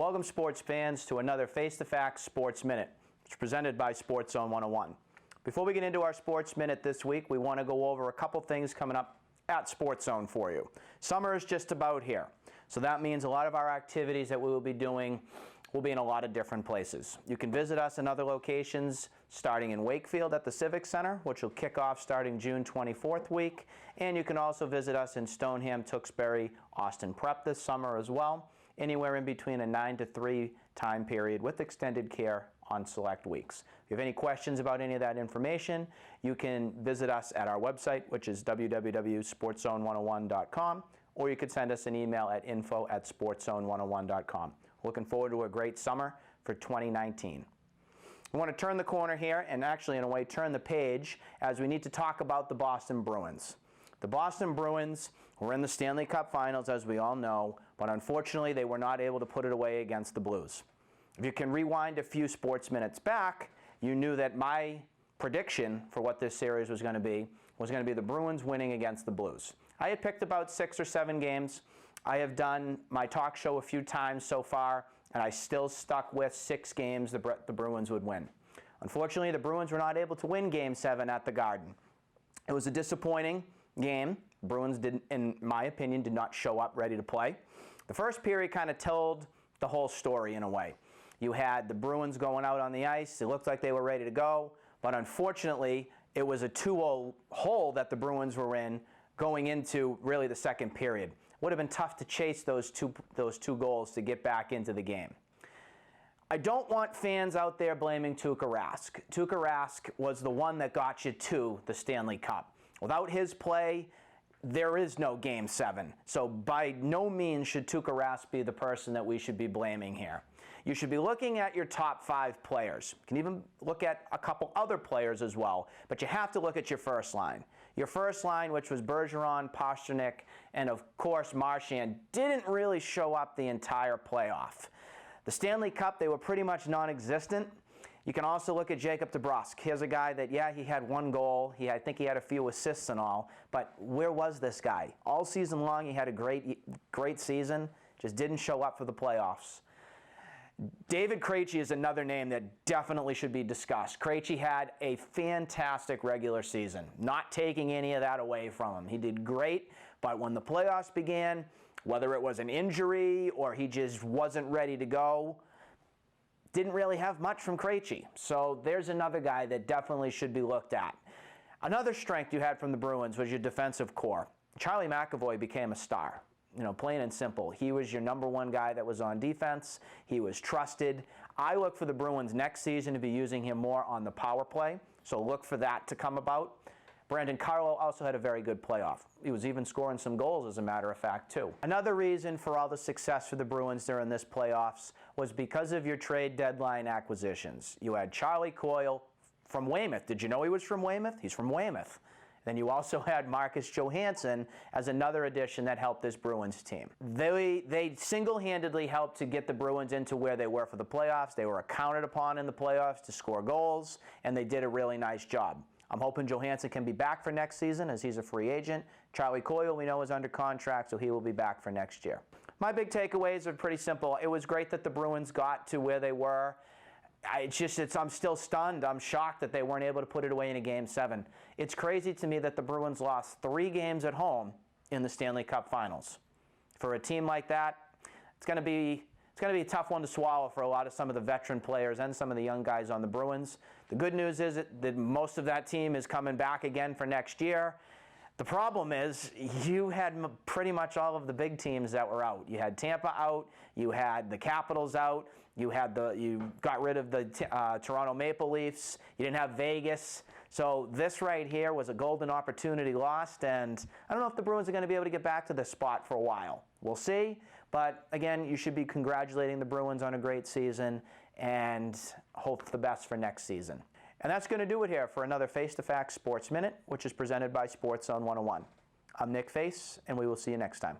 Welcome, sports fans, to another Face the Facts Sports Minute. It's presented by Sports Zone 101. Before we get into our Sports Minute this week, we want to go over a couple things coming up at Sports Zone for you. Summer is just about here, so that means a lot of our activities that we will be doing will be in a lot of different places. You can visit us in other locations, starting in Wakefield at the Civic Center, which will kick off starting June 24th week, and you can also visit us in Stoneham, Tewksbury, Austin Prep this summer as well, anywhere in between a 9 to 3 time period with extended care on select weeks. If you have any questions about any of that information, you can visit us at our website, which is www.sportszone101.com, or you could send us an email at info@sportszone101.com. Looking forward to a great summer for 2019. We want to turn the corner here and actually, in a way, turn the page as we need to talk about the Boston Bruins. The Boston Bruins were in the Stanley Cup Finals, as we all know, but unfortunately they were not able to put it away against the Blues. If you can rewind a few sports minutes back, you knew that my prediction for what this series was going to be the Bruins winning against the Blues. I had picked about 6 or 7 games. I have done my talk show a few times so far, and I still stuck with 6 games the Bruins would win. Unfortunately, the Bruins were not able to win Game 7 at the Garden. It was a disappointing game. Bruins, in my opinion, did not show up ready to play. The first period kind of told the whole story in a way. You had the Bruins going out on the ice. It looked like they were ready to go, but unfortunately, it was a 2-0 hole that the Bruins were in going into really the second period. Would have been tough to chase those two goals to get back into the game. I don't want fans out there blaming Tuukka Rask. Tuukka Rask was the one that got you to the Stanley Cup. Without his play, there is no Game 7. So by no means should Tuukka Rask be the person that we should be blaming here. You should be looking at your top 5 players. You can even look at a couple other players as well, but you have to look at your first line. Your first line, which was Bergeron, Pastrnak, and of course Marchand, didn't really show up the entire playoff. The Stanley Cup, they were pretty much non-existent. You can also look at Jacob DeBrusk. Here's a guy that, yeah, he had 1 goal. I think he had a few assists and all, but where was this guy? All season long, he had a great season, just didn't show up for the playoffs. David Krejci is another name that definitely should be discussed. Krejci had a fantastic regular season, not taking any of that away from him. He did great, but when the playoffs began, whether it was an injury or he just wasn't ready to go, didn't really have much from Krejci. So there's another guy that definitely should be looked at. Another strength you had from the Bruins was your defensive core. Charlie McAvoy became a star. Plain and simple. He was your #1 guy that was on defense. He was trusted. I look for the Bruins next season to be using him more on the power play, so look for that to come about. Brandon Carlo also had a very good playoff. He was even scoring some goals, as a matter of fact, too. Another reason for all the success for the Bruins during this playoffs was because of your trade deadline acquisitions. You had Charlie Coyle from Weymouth. Did you know he was from Weymouth? He's from Weymouth. Then you also had Marcus Johansson as another addition that helped this Bruins team. They single-handedly helped to get the Bruins into where they were for the playoffs. They were accounted upon in the playoffs to score goals, and they did a really nice job. I'm hoping Johansson can be back for next season as he's a free agent. Charlie Coyle, we know, is under contract, so he will be back for next year. My big takeaways are pretty simple. It was great that the Bruins got to where they were. I'm still stunned. I'm shocked that they weren't able to put it away in a Game 7. It's crazy to me that the Bruins lost 3 games at home in the Stanley Cup Finals. For a team like that, it's going to be a tough one to swallow for some of the veteran players and some of the young guys on the Bruins. The good news is that most of that team is coming back again for next year. The problem is you had pretty much all of the big teams that were out. You had Tampa out, you had the Capitals out, you got rid of the Toronto Maple Leafs, you didn't have Vegas. So this right here was a golden opportunity lost, and I don't know if the Bruins are going to be able to get back to this spot for a while. We'll see, but again, you should be congratulating the Bruins on a great season and hope for the best for next season. And that's going to do it here for another Face the Facts Sports Minute, which is presented by Sports Zone 101. I'm Nick Face, and we will see you next time.